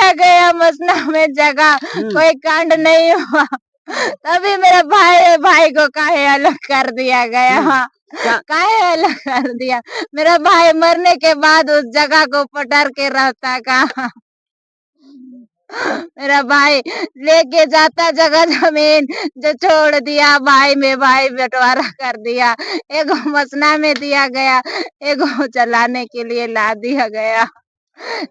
दिया गया मसना में जगह, कोई कांड नहीं हुआ। तभी मेरा भाई को काहे अलग कर दिया गया? काहे अलग कर दिया? मेरा भाई मरने के बाद उस जगह को पटर के रहता कहाँ? मेरा भाई लेके जाता जगह जमीन जो छोड़ दिया, भाई में भाई बंटवारा कर दिया। एगो मसना में दिया गया, एगो चलाने के लिए ला दिया गया।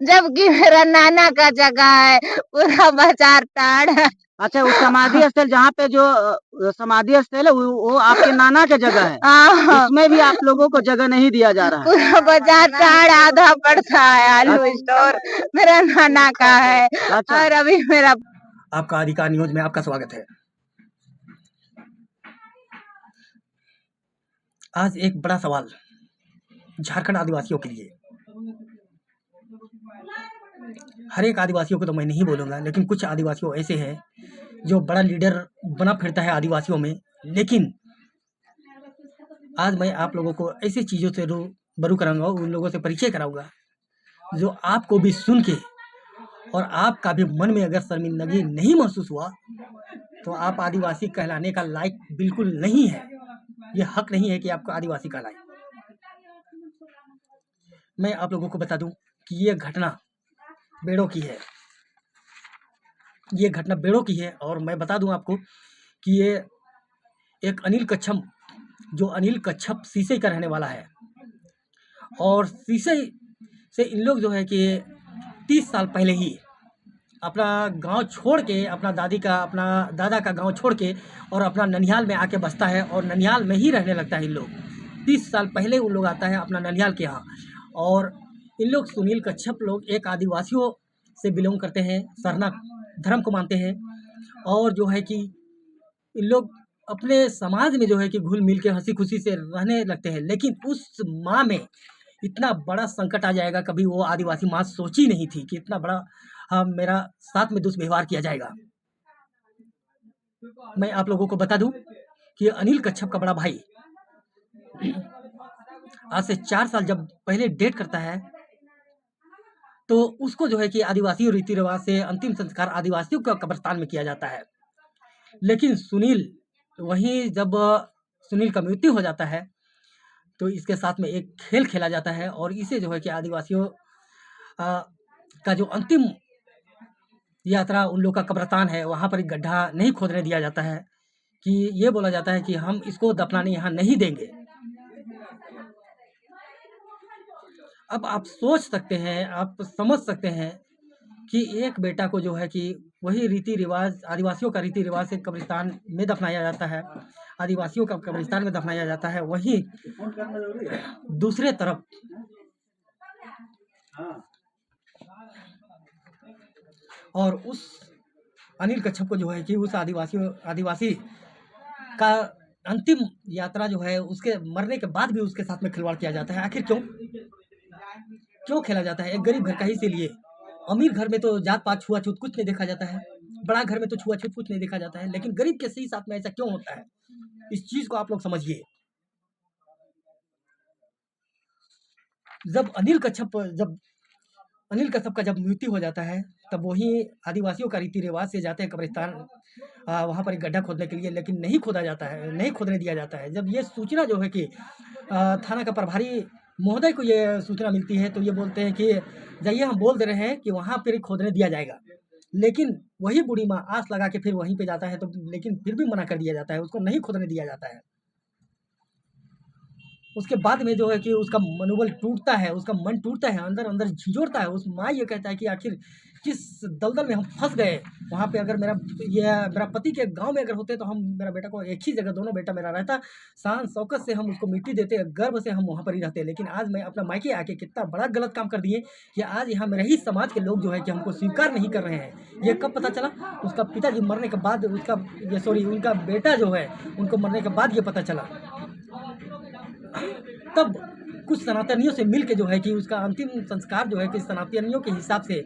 जबकि मेरा नाना का जगह है, पूरा बाजार टाड़ है। अच्छा, उस समाधि स्थल जहाँ पे जो समाधि स्थल है वो आपके नाना के जगह है, उसमें भी आप लोगों को जगह नहीं दिया जा रहा है। पूरा बाजार टाड़ आधा पड़ता है, आलू स्टोर मेरा नाना का है। अच्छा। और अभी मेरा आपका अधिकार न्यूज में आपका स्वागत है। आज एक बड़ा सवाल झारखंड आदिवासियों के लिए। हर एक आदिवासियों को तो मैं नहीं बोलूँगा, लेकिन कुछ आदिवासियों ऐसे हैं जो बड़ा लीडर बना फिरता है आदिवासियों में। लेकिन आज मैं आप लोगों को ऐसी चीज़ों से रूबरू कराऊंगा, उन लोगों से परिचय कराऊंगा जो आपको भी सुन के और आपका भी मन में अगर शर्मिंदगी नहीं महसूस हुआ तो आप आदिवासी कहलाने का लायक बिल्कुल नहीं है। ये हक नहीं है कि आपको आदिवासी कहलाए। मैं आप लोगों को बता दूं कि ये घटना बेड़ों की है। ये घटना बेड़ों की है और मैं बता दूं आपको कि ये एक अनिल कच्छप, जो अनिल कच्छप शीशे का रहने वाला है, और शीशे से इन लोग जो है कि 30 साल पहले ही अपना गांव छोड़ के, अपना दादा का गांव छोड़ के और अपना ननिहाल में आके बसता है और ननिहाल में ही रहने लगता है। इन लोग 30 साल पहले उन लोग आता है अपना ननिहाल के यहाँ। और इन लोग सुनील कच्छप लोग एक आदिवासियों से बिलोंग करते हैं, सरना धर्म को मानते हैं, और जो है कि इन लोग अपने समाज में जो है कि घुल मिल के हंसी खुशी से रहने लगते हैं। लेकिन उस माँ में इतना बड़ा संकट आ जाएगा, कभी वो आदिवासी माँ सोची नहीं थी कि इतना बड़ा मेरा साथ में दुष्व्यवहार किया जाएगा। मैं आप लोगों को बता दूं कि अनिल कच्छप का बड़ा भाई आज से 4 साल जब पहले डेट करता है तो उसको जो है कि आदिवासी रीति रिवाज से अंतिम संस्कार आदिवासियों का कब्रिस्तान में किया जाता है। लेकिन जब सुनील का मृत्यु हो जाता है तो इसके साथ में एक खेल खेला जाता है और इसे जो है कि आदिवासियों का जो अंतिम यात्रा, उन लोग का कब्रिस्तान है, वहाँ पर एक गड्ढा नहीं खोदने दिया जाता है कि ये बोला जाता है कि हम इसको दफनाने यहाँ नहीं देंगे। अब आप सोच सकते हैं, आप समझ सकते हैं कि एक बेटा को जो है कि वही रीति रिवाज, आदिवासियों का रीति रिवाज से कब्रिस्तान में दफनाया जाता है, आदिवासियों का कब्रिस्तान में दफनाया जाता है। वहीं दूसरे तरफ और उस अनिल कच्छप को जो है कि उस आदिवासी का अंतिम यात्रा जो है, उसके मरने के बाद भी उसके साथ में खिलवाड़ किया जाता है। आखिर क्यों खेला जाता है? एक गरीब घर का ही इसीलिए। अमीर घर में तो जात पात छुआछूत कुछ नहीं देखा जाता है, बड़ा घर में तो छुआछूत कुछ नहीं देखा जाता है, लेकिन गरीब के सही साथ में ऐसा क्यों होता है? इस चीज को आप लोग समझिए। जब अनिल कच्छप का जब मृत्यु हो जाता है तब वही आदिवासियों का रीति रिवाज से जाते हैं कब्रिस्तान, वहाँ पर एक गड्ढा खोदने के लिए, लेकिन नहीं खोदने दिया जाता है। जब ये सूचना जो है कि थाना का प्रभारी महोदय को ये सूचना मिलती है तो ये बोलते हैं कि जाइए, हम बोल दे रहे हैं कि वहाँ पर खोदने दिया जाएगा। लेकिन वही बूढ़ी माँ आस लगा के फिर वहीं पे जाता है, तो लेकिन फिर भी मना कर दिया जाता है, उसको नहीं खोदने दिया जाता है। उसके बाद में जो है कि उसका मनोबल टूटता है, उसका मन टूटता है, अंदर झिझोड़ता है। उस माँ ये कहता है कि आखिर किस दलदल में हम फंस गए। वहाँ पे अगर मेरा पति के गांव में अगर होते तो हम मेरा बेटा को एक ही जगह, दोनों बेटा मेरा रहता, शान शौकत से हम उसको मिट्टी देते, गर्व से हम वहाँ पर ही रहते। लेकिन आज मैं अपना मायके आके कितना बड़ा गलत काम कर दिए कि आज यहाँ मेरे ही समाज के लोग जो है कि हमको स्वीकार नहीं कर रहे हैं। ये कब पता चला? उसका पिताजी मरने के बाद, उनका बेटा जो है उनको मरने के बाद ये पता चला। तब कुछ सनातनियों से मिल के जो है कि उसका अंतिम संस्कार जो है कि सनातनियों के हिसाब से,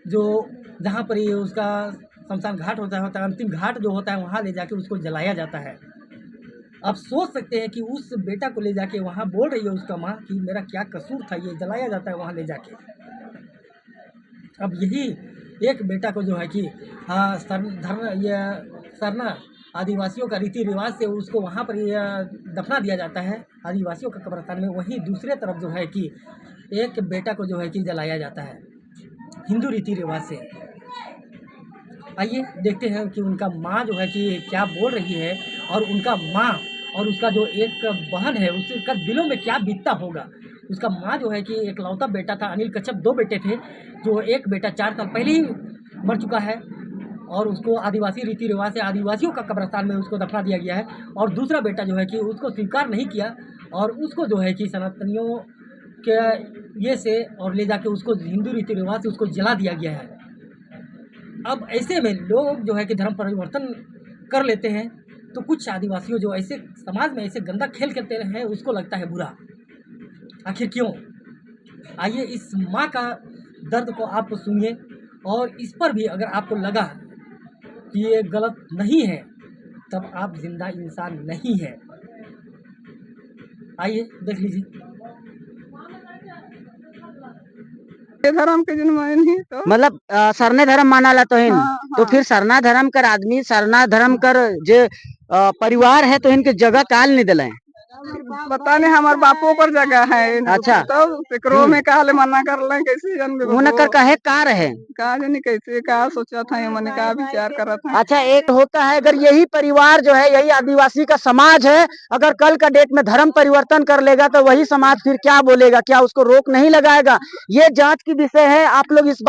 जो जहाँ पर ये उसका शमशान घाट होता है, अंतिम घाट जो होता है, वहाँ ले जाके उसको जलाया जाता है। आप सोच सकते हैं कि उस बेटा को ले जाके वहाँ बोल रही है उसका माँ कि मेरा क्या कसूर था, ये जलाया जाता है वहाँ ले जाके। अब यही एक बेटा को जो है कि सरना आदिवासियों का रीति रिवाज से उसको वहाँ पर दफना दिया जाता है आदिवासियों का कब्रिस्तान में। वहीं दूसरे तरफ जो है कि एक बेटा को जो है कि जलाया जाता है हिंदू रीति रिवाज से। आइए देखते हैं कि उनका माँ जो है कि क्या बोल रही है, और उनका माँ और उसका जो एक बहन है उसका दिलों में क्या बीतता होगा। उसका माँ जो है कि एक लौता बेटा था, अनिल कच्छप 2 बेटे थे, जो एक बेटा 4 साल पहले ही मर चुका है और उसको आदिवासी रीति रिवाज से आदिवासियों का कब्रिस्तान में उसको दफना दिया गया है। और दूसरा बेटा जो है कि उसको स्वीकार नहीं किया और उसको जो है कि सनातनियों के ये से और ले जाके उसको हिंदू रीति रिवाज से उसको जला दिया गया है। अब ऐसे में लोग जो है कि धर्म परिवर्तन कर लेते हैं, तो कुछ आदिवासियों जो ऐसे समाज में ऐसे गंदा खेल खेलते हैं उसको लगता है बुरा। आखिर क्यों? आइए इस माँ का दर्द को आप सुनिए, और इस पर भी अगर आपको लगा कि ये गलत नहीं है तब आप जिंदा इंसान नहीं है। आइए देख लीजिए। धर्म के नहीं तो मतलब सरने धर्म मानाला तो इन हाँ, तो हाँ। फिर सरना धर्म कर आदमी सरना धर्म कर जे परिवार है तो इनके जगह काल नहीं दिले। पता नहीं हमार बापो पर जगह है। अच्छा। तो एकरो में काले मना कर ले कैसे जन उन कर कहे का रहे। का जानी कैसे का सोचा था, मैंने का विचार करा था। अच्छा, एक होता है अगर यही परिवार जो है यही आदिवासी का समाज है, अगर कल का डेट में धर्म परिवर्तन कर लेगा तो वही समाज फिर क्या बोलेगा, क्या उसको रोक नहीं लगाएगा? ये जांच की विषय है। आप लोग इस